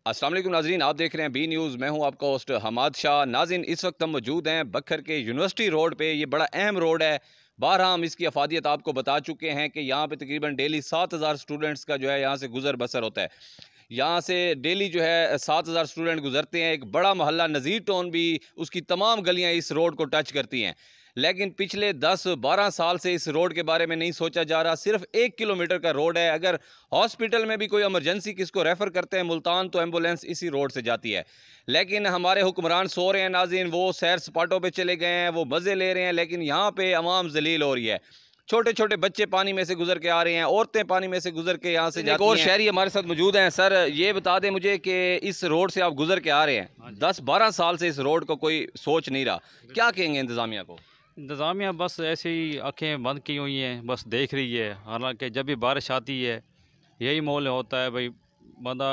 अस्सलाम वालेकुम नाज़रीन, आप देख रहे हैं बी न्यूज़। मैं हूं आपका होस्ट हमाद शाह। नाज़रीन, इस वक्त हम मौजूद हैं बखर के यूनिवर्सिटी रोड पे। ये बड़ा अहम रोड है। बारहा हम इसकी अफादियत आपको बता चुके हैं कि यहाँ पे तकरीबन डेली 7,000 स्टूडेंट्स का जो है यहाँ से गुजर बसर होता है। यहाँ से डेली जो है 7,000 स्टूडेंट गुजरते हैं। एक बड़ा मोहल्ला नज़ीर टाउन भी, उसकी तमाम गलियाँ इस रोड को टच करती हैं। लेकिन पिछले 10-12 साल से इस रोड के बारे में नहीं सोचा जा रहा। सिर्फ 1 किलोमीटर का रोड है। अगर हॉस्पिटल में भी कोई इमरजेंसी किसको रेफ़र करते हैं मुल्तान, तो एम्बुलेंस इसी रोड से जाती है। लेकिन हमारे हुक्मरान सो रहे हैं नाज़रीन, वो सैर सपाटों पे चले गए हैं, वो मज़े ले रहे हैं, लेकिन यहाँ पे अवाम ज़लील हो रही है। छोटे छोटे बच्चे पानी में से गुजर के आ रहे हैं, औरतें पानी में से गुजर के यहाँ से जाती हैं। और शहरी हमारे साथ मौजूद हैं। सर, ये बता दें मुझे कि इस रोड से आप गुजर के आ रहे हैं, 10-12 साल से इस रोड को कोई सोच नहीं रहा, क्या कहेंगे इंतज़ामिया को? इंतज़ामिया बस ऐसे ही आंखें बंद की हुई हैं, बस देख रही है। हालांकि जब भी बारिश आती है यही माहौल होता है भाई, बंदा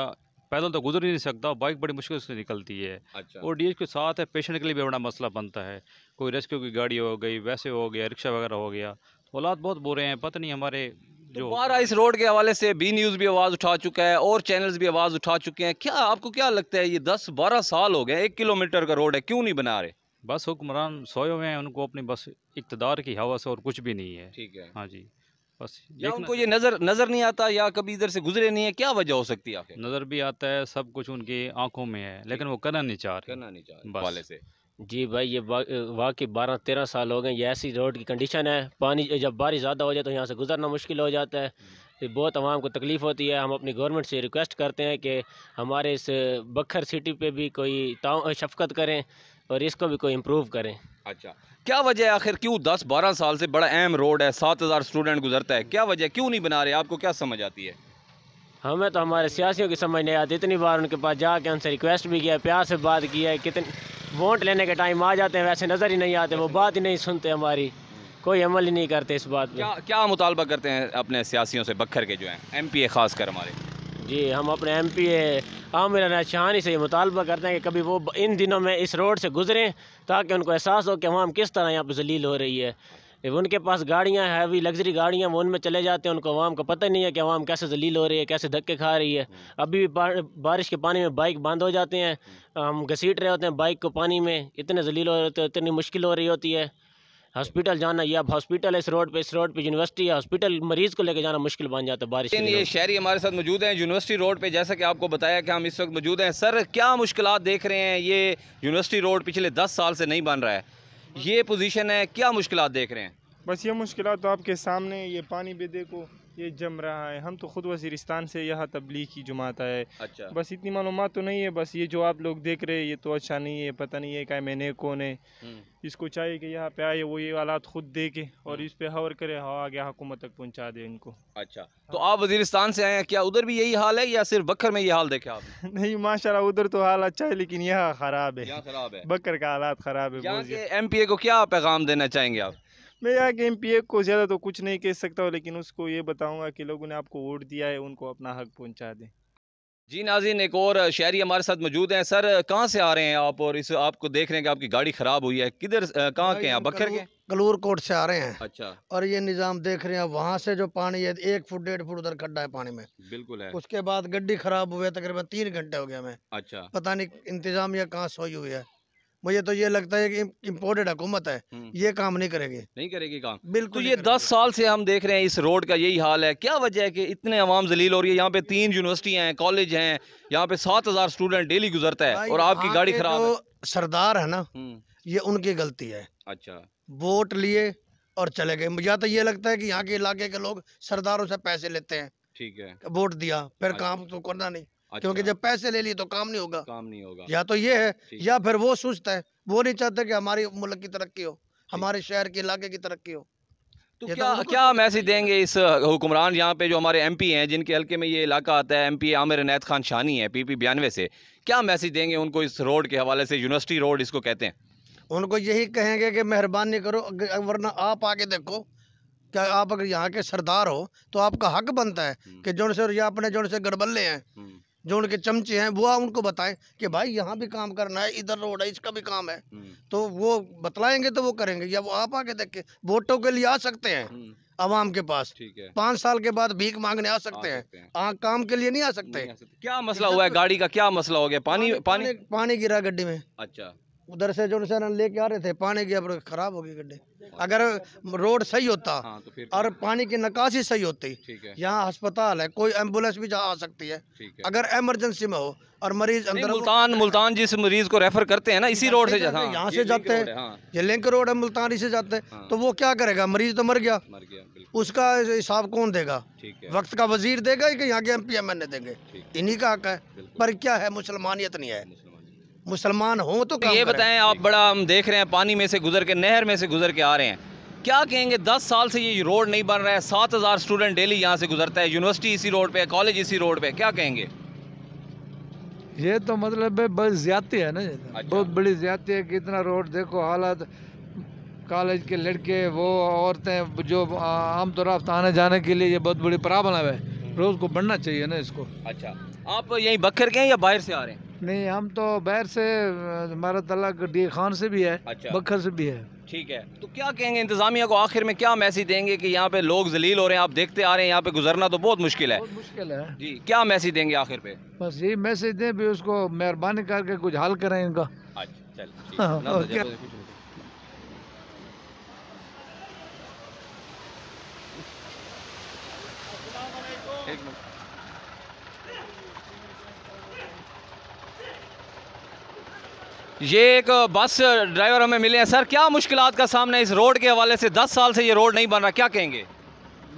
पैदल तो गुजर ही नहीं सकता, बाइक बड़ी मुश्किल से निकलती है। अच्छा। और डीएस के साथ है, पेशेंट के लिए भी बड़ा मसला बनता है। कोई रेस्क्यू की गाड़ी हो गई, वैसे हो गया, रिक्शा वगैरह हो गया, तो हालात बहुत बुरे हैं। पता नहीं हमारे तो जो बारहा इस रोड के हवाले से बी न्यूज़ भी आवाज़ उठा चुका है और चैनल्स भी आवाज़ उठा चुके हैं। क्या आपको क्या लगता है, ये 10-12 साल हो गए, 1 किलोमीटर का रोड है, क्यों नहीं बना रहे? बस हुक्मरान सोए हुए हैं, उनको अपनी बस इक़्तिदार की हवस और कुछ भी नहीं है। ठीक है। हाँ जी, बस या देखना उनको ये नज़र नज़र नहीं आता, या कभी इधर से गुजरे नहीं है, क्या वजह हो सकती है आखिर? नज़र भी आता है, सब कुछ उनकी आंखों में है, लेकिन वो करना नहीं चाह रहे। करना नहीं चाह रहे बस हवाले से। जी भाई, ये वाकई 12-13 साल हो गए। ये ऐसी रोड की कंडीशन है, पानी जब बारिश ज़्यादा हो जाए तो यहाँ से गुजरना मुश्किल हो जाता है। ये बहुत आवाम को तकलीफ़ होती है। हम अपनी गवर्नमेंट से रिक्वेस्ट करते हैं कि हमारे इस बखर सिटी पे भी कोई शफ़क़त करें और इसको भी कोई इम्प्रूव करें। अच्छा, क्या वजह है आखिर, क्यों 10-12 साल से बड़ा अहम रोड है, 7,000 स्टूडेंट गुजरता है, क्या वजह, क्यों नहीं बना रहे? आपको क्या समझ आती है? हमें तो हमारे सियासियों की समझ नहीं आती। इतनी बार उनके पास जाके उनसे रिक्वेस्ट भी किया है, प्यार से बात की है, कितने वोट लेने के टाइम आ जाते हैं, वैसे नज़र ही नहीं आते, वो बात ही नहीं सुनते हमारी, कोई अमल ही नहीं करते इस बात पे। क्या क्या मुतालबा करते हैं अपने सियासियों से, बखर के जो हैं एमपीए खास कर हमारे? जी, हम अपने एमपी आमिर अनायत शहानी से ये मुतालबा करते हैं कि कभी वो इन दिनों में इस रोड से गुजरें, ताकि उनको एहसास हो कि अवाम किस तरह यहाँ पे ज़लील हो रही है। उनके पास गाड़ियाँ हैं, हैवी लग्जरी गाड़ियाँ, वो उनमें चले जाते हैं, उनको अवाम को पता ही नहीं है कि अवाम कैसे ज़लील हो रही है, कैसे धक्के खा रही है। अभी भी बारिश के पानी में बाइक बंद हो जाते हैं, हम घसीट रहे होते हैं बाइक को पानी में, इतने ज़लील हो रहे होते हैं, इतनी मुश्किल हो रही होती है। हॉस्पिटल जाना, या अब हॉस्पिटल है इस रोड पे यूनिवर्सिटी है, हॉस्पिटल मरीज़ को लेके जाना मुश्किल बन जाता है बारिश के लेकिन दिनों ये में। शहरी हमारे साथ मौजूद हैं यूनिवर्सिटी रोड पे, जैसा कि आपको बताया कि हम इस वक्त मौजूद हैं। सर, क्या मुश्किलात देख रहे हैं? ये यूनिवर्सिटी रोड पिछले 10 साल से नहीं बन रहा है, ये पोजीशन है, क्या मुश्किलात देख रहे हैं? बस ये मुश्किलात तो आपके सामने, ये पानी भी देखो, ये जम रहा है। हम तो ख़ुद वज़ीरिस्तान से यहाँ तबलीग की जमात है। अच्छा। बस इतनी मालूमात तो नहीं है। बस ये जो आप लोग देख रहे हैं ये तो अच्छा नहीं है, पता नहीं है क्या मैंने कौन है। इसको चाहिए कि यहाँ पे आए, वो ये हालात खुद देखे और इस पे गौर करे, हाँ आगे हुकूमत तक पहुँचा दे इनको। अच्छा, तो आप वज़ीरिस्तान से आए हैं, क्या उधर भी यही हाल है या सिर्फ बखर में ये हाल देखे आपने? नहीं, माशाल्लाह उधर तो हाल अच्छा है, लेकिन यहाँ ख़राब है। यहाँ खराब है। बकर का हालात ख़राब है यहाँ बहुत के ज़्यादा। एमपीए को क्या पैगाम देना चाहेंगे आप? मैं यहाँ के एमपीए को ज़्यादा तो कुछ नहीं कह सकता हूँ, लेकिन उसको ये बताऊँगा कि लोगों ने आपको वोट दिया है, उनको अपना हक पहुँचा दें। जी नाज़रीन, एक और शहरी हमारे साथ मौजूद हैं। सर, कहाँ से आ रहे हैं आप, और इस आपको देख रहे हैं कि आपकी गाड़ी ख़राब हुई है, किधर कहाँ के हैं आप, बखर के? कलूर कोट से आ रहे हैं। अच्छा। और ये निज़ाम देख रहे हैं, वहाँ से जो पानी है 1 फुट 1.5 फुट उधर खड्डा है पानी में। बिल्कुल है। उसके बाद गड्डी खराब हुई है, तकरीबन 3 घंटे हो गए हमें। अच्छा। पता नहीं इंतजामिया कहाँ सोई हुई है। मुझे तो ये लगता है कि इम्पोर्टेड हुकूमत है, ये काम नहीं करेगी। नहीं करेगी काम। बिल्कुल तो नहीं ये करेगी। 10 साल से हम देख रहे हैं इस रोड का यही हाल है, क्या वजह है कि इतने अवाम जलील हो रही है? यहाँ पे 3 यूनिवर्सिटियाँ हैं, कॉलेज हैं, यहाँ पे 7,000 स्टूडेंट डेली गुजरता है भाई, और आपकी यहाँ गाड़ी के खराब है। जो सरदार है ना, ये उनकी गलती है। अच्छा। वोट लिए और चले गए। मुझे तो ये लगता है कि यहाँ के इलाके के लोग सरदारों से पैसे लेते हैं, ठीक है। वोट दिया फिर अच्छा। काम तो करना नहीं। अच्छा। क्योंकि जब पैसे ले लिए तो काम नहीं होगा। काम नहीं होगा। या तो ये है, ठीक। या फिर वो सुस्त है, वो नहीं चाहते कि हमारी मुल्क की तरक्की हो, हमारे शहर के इलाके की तरक्की हो। तो ये क्या उनको क्या मैसेज देंगे इस हुक्मरान यहाँ पे जो हमारे एमपी हैं, जिनके हल्के में ये इलाका आता है, एमपी आमिर अनायत खान शानी है पीपी 92 से, क्या मैसेज देंगे उनको इस रोड के हवाले से? यूनिवर्सिटी रोड इसको कहते हैं। उनको यही कहेंगे कि मेहरबानी करो, वरना आप आके देखो, क्या आप अगर यहाँ के सरदार हो तो आपका हक बनता है कि जो से या अपने जो से गड़बल्ले हैं, जो उनके चमचे हैं, वो उनको बताएं कि भाई यहाँ भी काम करना है, इधर रोड है, इसका भी काम है। तो वो बतलाएंगे तो वो करेंगे, या वो आप आके देख के वोटों के लिए आ सकते हैं। आवाम के पास। ठीक है, 5 साल के बाद भीख मांगने आ सकते हैं, काम के लिए नहीं आ सकते। क्या मसला हुआ है गाड़ी का, क्या मसला हो गया? पानी गिरा गड्डी में। अच्छा, उधर से जो है ना लेके आ रहे थे, पानी गया, खराब हो गई गड्डी। अगर रोड सही होता हाँ, तो फिर और पानी की निकासी सही होती, ठीक है, यहाँ अस्पताल है, कोई एम्बुलेंस भी आ सकती है ठीक है। अगर इमरजेंसी में हो और मरीज नहीं, अंदर। मुल्तान जिस मरीज को रेफर करते हैं ना, इसी रोड से जाते हैं, यहाँ से जाते हैं, ये लिंक रोड है, मुल्तान से जाते हैं। तो वो क्या करेगा? मरीज तो मर गया, उसका हिसाब कौन देगा? वक्त का वजीर देगा कि यहाँ के MP MNA देंगे? इन्हीं का हक है। पर क्या है, मुसलमानियत नहीं है। मुसलमान हो तो ये बताएं आप, बड़ा हम देख रहे हैं पानी में से गुजर के, नहर में से गुजर के आ रहे हैं, क्या कहेंगे? 10 साल से ये रोड नहीं बन रहा है, 7000 स्टूडेंट डेली यहाँ से गुजरता है, यूनिवर्सिटी इसी रोड पे है, कॉलेज इसी रोड पे है, क्या कहेंगे? ये तो मतलब बस ज्यादती है ना, अच्छा। बहुत बड़ी ज्यादती है। कितना रोड देखो हालत, कॉलेज के लड़के, वो औरतें जो आमतौर पर आने जाने के लिए ये बहुत बड़ी प्रॉब्लम है। रोज को बढ़ना चाहिए ना इसको। अच्छा, आप यहीं बखर के हैं या बाहर से आ रहे हैं? नहीं, हम तो बाहर से, हमारा तलाक डी खान से भी है, अच्छा, बखर से भी है। ठीक है, तो क्या कहेंगे इंतजामिया को? आखिर में क्या मैसेज देंगे कि यहाँ पे लोग जलील हो रहे हैं, आप देखते आ रहे हैं, यहाँ पे गुजरना तो बहुत मुश्किल है। बहुत मुश्किल है जी, क्या मैसेज देंगे आखिर पे? बस यही मैसेज दें भी, उसको मेहरबानी करके कुछ हल करें इनका। अच्छा, चल, हाँ, और क्या? ये एक बस ड्राइवर हमें मिले हैं। सर, क्या मुश्किलात का सामना है इस रोड के हवाले से? 10 साल से ये रोड नहीं बन रहा, क्या कहेंगे?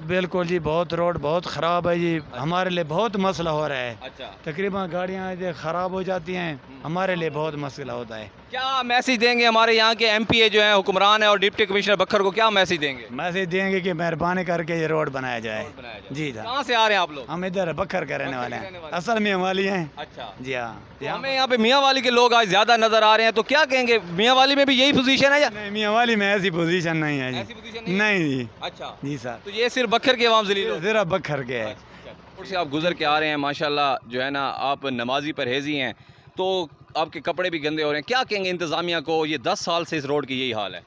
बिल्कुल जी, बहुत रोड बहुत ख़राब है जी, हमारे लिए बहुत मसला हो रहा है। अच्छा, तकरीबन गाड़ियाँ ख़राब हो जाती हैं, हमारे लिए बहुत मसला होता है। क्या मैसेज देंगे हमारे यहाँ के MPA जो हैं, हुक्मरान है, और डिप्टी कमिश्नर बखर को क्या मैसेज देंगे? मैसेज देंगे कि मेहरबानी करके ये रोड बनाया जाए। जी सर। कहाँ से आ रहे हैं आप लोग? हम इधर बखर के रहने वाले हैं, असल में वाली हैं। अच्छा जी हाँ। तो हमें यहाँ पे मियाँ वाली के लोग आज ज़्यादा नज़र आ रहे हैं, तो क्या कहेंगे? मियाँ वाली में भी यही पोजीशन है या नहीं, मियाँ वाली में ऐसी पोजीशन नहीं है ऐसी जी। पोजीशन नहीं जी। अच्छा, जी सर, तो ये सिर्फ बखर के अवाम जलील हो? ज़रा बखर के है। रोड से आप गुजर के आ रहे हैं, माशाल्लाह जो है ना, आप नमाजी परहेजी हैं, तो आपके कपड़े भी गंदे हो रहे हैं, क्या कहेंगे इंतज़ामिया को? ये 10 साल से इस रोड की यही हाल है।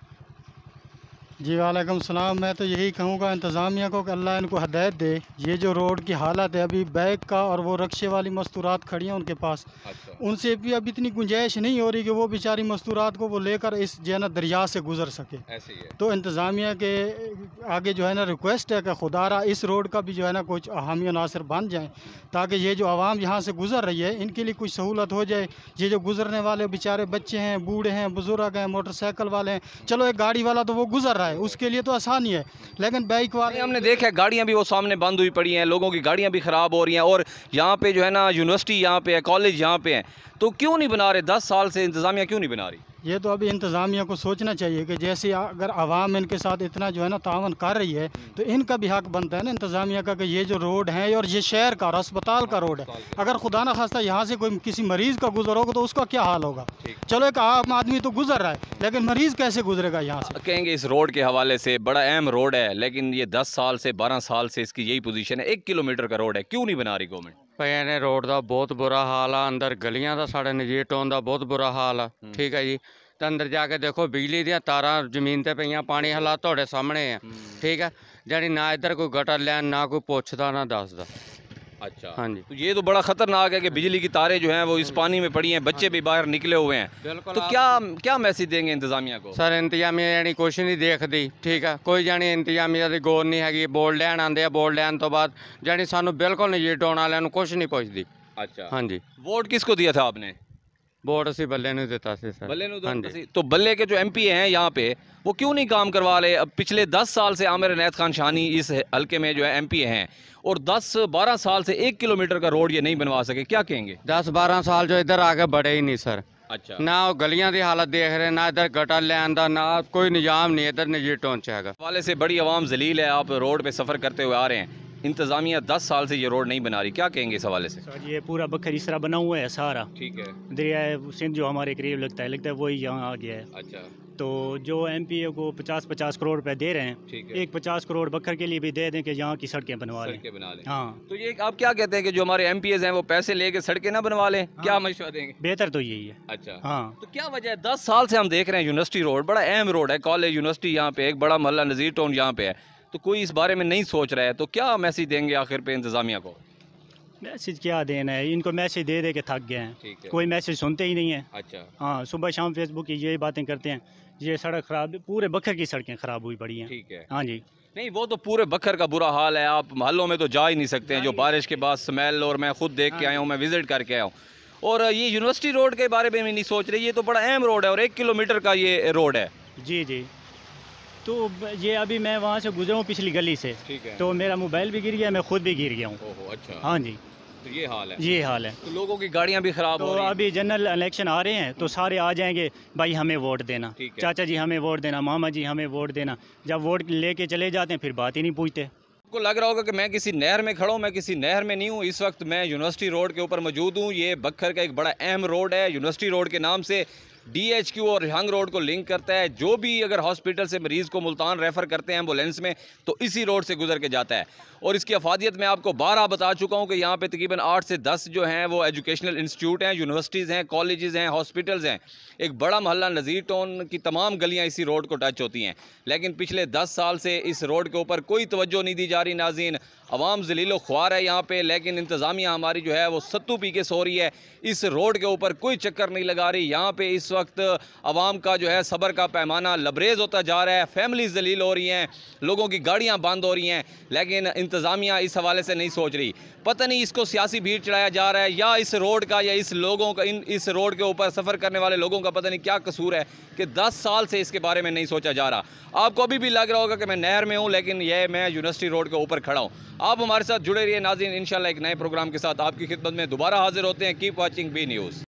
जी वालेकुम सलाम। मैं तो यही कहूँगा इंतज़ामिया को कि अल्लाह इनको हदायत दे। ये जो रोड की हालत है, अभी बैग का और वो रक्शे वाली मस्तूरात खड़ी हैं उनके पास, अच्छा, उनसे भी अब इतनी गुंजाइश नहीं हो रही कि वो बेचारी मस्तूरात को वो लेकर इस जो है ना दरिया से गुज़र सके। ऐसे ही है। तो इंतज़ामिया के आगे जो है ना रिक्वेस्ट है कि खुदारा इस रोड का भी जो है ना कुछ हामी नासिर बन जाए, ताकि ये जो आवाम यहाँ से गुज़र रही है इनके लिए कुछ सहूलत हो जाए। ये जो गुज़रने वाले बेचारे बच्चे हैं, बूढ़े हैं, बुज़ुर्ग हैं, मोटरसाइकिल वाले हैं, चलो एक गाड़ी वाला तो वो गुज़र रहा है, उसके लिए तो आसानी है, लेकिन बाइक वाले, हमने देखा है गाड़ियाँ भी वो सामने बंद हुई पड़ी हैं, लोगों की गाड़ियाँ भी ख़राब हो रही हैं, और यहाँ पे जो है ना यूनिवर्सिटी यहाँ पे है, कॉलेज यहाँ पे है, तो क्यों नहीं बना रहे? 10 साल से इंतज़ामिया क्यों नहीं बना रही? ये तो अभी इंतज़ामिया को सोचना चाहिए कि जैसे अगर आवाम इनके साथ इतना जो है ना तावन कर रही है, तो इनका भी हक बनता है ना इंतज़ामिया का कि ये जो रोड है और ये शहर का और अस्पताल का रोड है, अगर खुदा न खास्ता यहाँ से कोई किसी मरीज़ का गुजर होगा तो उसका क्या हाल होगा? चलो एक आम आदमी तो गुजर रहा है, लेकिन मरीज़ कैसे गुजरेगा यहाँ से? कहेंगे इस रोड के हवाले से, बड़ा अहम रोड है, लेकिन ये 10 साल से 12 साल से इसकी यही पोजीशन है। 1 किलोमीटर का रोड है, क्यों नहीं बना रही गवर्नमेंट? ਭੈਣੇ ਰੋਡ ਦਾ ਬਹੁਤ ਬੁਰਾ ਹਾਲ ਆ, ਅੰਦਰ ਗਲੀਆਂ ਦਾ ਸਾਡੇ ਨਜੀਟੋਂ ਦਾ ਬਹੁਤ ਬੁਰਾ ਹਾਲ ਆ। ਠੀਕ ਹੈ ਜੀ, ਤੇ ਅੰਦਰ ਜਾ ਕੇ ਦੇਖੋ ਬਿਜਲੀ ਦੀਆਂ ਤਾਰਾਂ ਜ਼ਮੀਨ ਤੇ ਪਈਆਂ, ਪਾਣੀ ਹਾਲਾਤ ਤੁਹਾਡੇ ਸਾਹਮਣੇ ਆ। ਠੀਕ ਹੈ, ਜਾਨੀ ਨਾ ਇੱਧਰ ਕੋਈ ਗਟਰ ਲੈਣ, ਨਾ ਕੋਈ ਪੁੱਛਦਾ ਨਾ ਦੱਸਦਾ। अच्छा, हाँ जी, तो ये तो बड़ा खतरनाक है कि बिजली की तारें जो हैं वो इस पानी में पड़ी हैं, बच्चे भी बाहर निकले हुए हैं, बिल्कुल। तो क्या मैसेज देंगे इंतज़ामिया को? सर इंतजामिया जानी कुछ नहीं देखती। ठीक है, कोई जानी इंतजामिया की गौर नहीं हैगी। बोर्ड लैन आते, बोर्ड लैन तो बाद जानी सानू बिल्कुल नजीटों वालिਆਂ ਨੂੰ कुछ नहीं पुछदी। अच्छा, हाँ जी, वोट किसको दिया था आपने? वोट ਅਸੀਂ ਬੱਲੇ ਨੂੰ ਦਿੱਤਾ ਸੀ सर। बल्ले हाँ जी, तो बल्ले के जो MP हैं यहाँ पे, वो क्यों नहीं काम करवा रहे? अब पिछले 10 साल से आमिर इनायत खान शानी इस हल्के में जो है MP हैं, और 10-12 साल से 1 किलोमीटर का रोड ये नहीं बनवा सके, क्या कहेंगे? 10-12 साल जो इधर आके बढ़े ही नहीं सर। अच्छा, ना वो गलियां की हालत देख रहे, ना इधर गटर लैन का, ना कोई निजाम नहीं इधर नजीटों च हैगा। वाले से बड़ी आवाम जलील है, आप रोड पे सफ़र करते हुए आ रहे हैं, इंतज़ामिया 10 साल से ये रोड नहीं बना रही, क्या कहेंगे इस हवाले से? सर ये पूरा बखर इस तरह बना हुआ है सारा, ठीक है, दरिया सिंध जो हमारे करीब लगता है वही यहाँ आ गया है। अच्छा, तो जो MPA को 50-50 करोड़ रुपए दे रहे हैं, ठीक है, एक 50 करोड़ बखर के लिए भी दे दें कि यहाँ की सड़कें बनवा लें। सड़कें बना लें। हाँ, तो ये आप क्या कहते हैं कि जो हमारे MPs हैं वो पैसे लेके सड़कें ना बनवा लें, क्या मशवरा देंगे? बेहतर तो यही है। अच्छा, हाँ, तो क्या वजह है? 10 साल से हम देख रहे हैं यूनिवर्सिटी रोड बड़ा अहम रोड है, कॉलेज यूनिवर्सिटी यहाँ पे, एक बड़ा मोहल्ला नज़ीर टाउन यहाँ पे है, तो कोई इस बारे में नहीं सोच रहा है, तो क्या मैसेज देंगे आखिर पे इंतज़ामिया को? मैसेज क्या देना है, इनको मैसेज दे दे के थक गए हैं, ठीक है। कोई मैसेज सुनते ही नहीं है। अच्छा। हाँ, सुबह शाम फेसबुक की यही बातें करते हैं, ये सड़क ख़राब, पूरे बखर की सड़कें ख़राब हुई पड़ी हैं। ठीक है। हाँ जी। नहीं, वो तो पूरे बखर का बुरा हाल है, आप मोहल्लों में तो जा ही नहीं सकते हैं, जो बारिश के बाद स्मेल, और मैं खुद देख के आया हूँ, मैं विज़िट करके आया हूँ। और ये यूनिवर्सिटी रोड के बारे में भी नहीं सोच रही, ये तो बड़ा अहम रोड है और 1 किलोमीटर का ये रोड है। जी जी, तो ये अभी मैं वहाँ से गुजरा हूँ पिछली गली से, ठीक है। तो मेरा मोबाइल भी गिर गया, मैं खुद भी गिर गया हूँ। ओहो, अच्छा। हाँ जी, तो ये हाल है। ये हाल है। तो लोगों की गाड़ियाँ भी ख़राब तो हो रही हैं। अभी जनरल इलेक्शन आ रहे हैं, तो सारे आ जाएंगे, भाई हमें वोट देना, ठीक है। चाचा जी हमें वोट देना, मामा जी हमें वोट देना। जब वोट लेके चले जाते हैं फिर बात ही नहीं पूछते। आपको लग रहा होगा कि मैं किसी नहर में खड़ा हूँ, मैं किसी नहर में नहीं हूँ। इस वक्त मैं यूनिवर्सिटी रोड के ऊपर मौजूद हूँ। ये बखर का एक बड़ा अहम रोड है, यूनिवर्सिटी रोड के नाम से DHQ और रिहांग रोड को लिंक करता है। जो भी अगर हॉस्पिटल से मरीज़ को मुल्तान रेफ़र करते हैं एम्बुलेंस में, तो इसी रोड से गुजर के जाता है। और इसकी अफादियत मैं आपको 12 बता चुका हूँ कि यहाँ पे तकरीबन 8 से 10 जो हैं वो एजुकेशनल इंस्टीट्यूट हैं, यूनिवर्सिटीज़ हैं, कॉलेजेस हैं, हॉस्पिटल्स हैं। एक बड़ा मोहल्ला नज़ीर टाउन की तमाम गलियाँ इसी रोड को टच होती हैं। लेकिन पिछले 10 साल से इस रोड के ऊपर कोई तवज्जो नहीं दी जा रही नाज़रीन। अवाम ज़लीलो ख्वार है यहाँ पे, लेकिन इंतज़ामिया हमारी जो है वो सत्तू पी के सो रही है। इस रोड के ऊपर कोई चक्कर नहीं लगा रही। यहाँ पे इस वक्त अवाम का जो है सब्र का पैमाना लबरेज़ होता जा रहा है। फैमिली ज़लील हो रही हैं, लोगों की गाड़ियाँ बंद हो रही हैं, लेकिन इंतज़ामिया इस हवाले से नहीं सोच रही। पता नहीं इसको सियासी भीड़ चढ़ाया जा रहा है या इस रोड का, या इस लोगों का, इस रोड के ऊपर सफ़र करने वाले लोगों का पता नहीं क्या कसूर है कि 10 साल से इसके बारे में नहीं सोचा जा रहा। आपको अभी भी लग रहा होगा कि मैं नहर में हूँ, लेकिन यह मैं यूनिवर्सिटी रोड के ऊपर खड़ा हूँ। आप हमारे साथ जुड़े रहिए नाज़रीन, इंशाल्लाह एक नए प्रोग्राम के साथ आपकी खिदमत में दोबारा हाजिर होते हैं। Keep watching B news.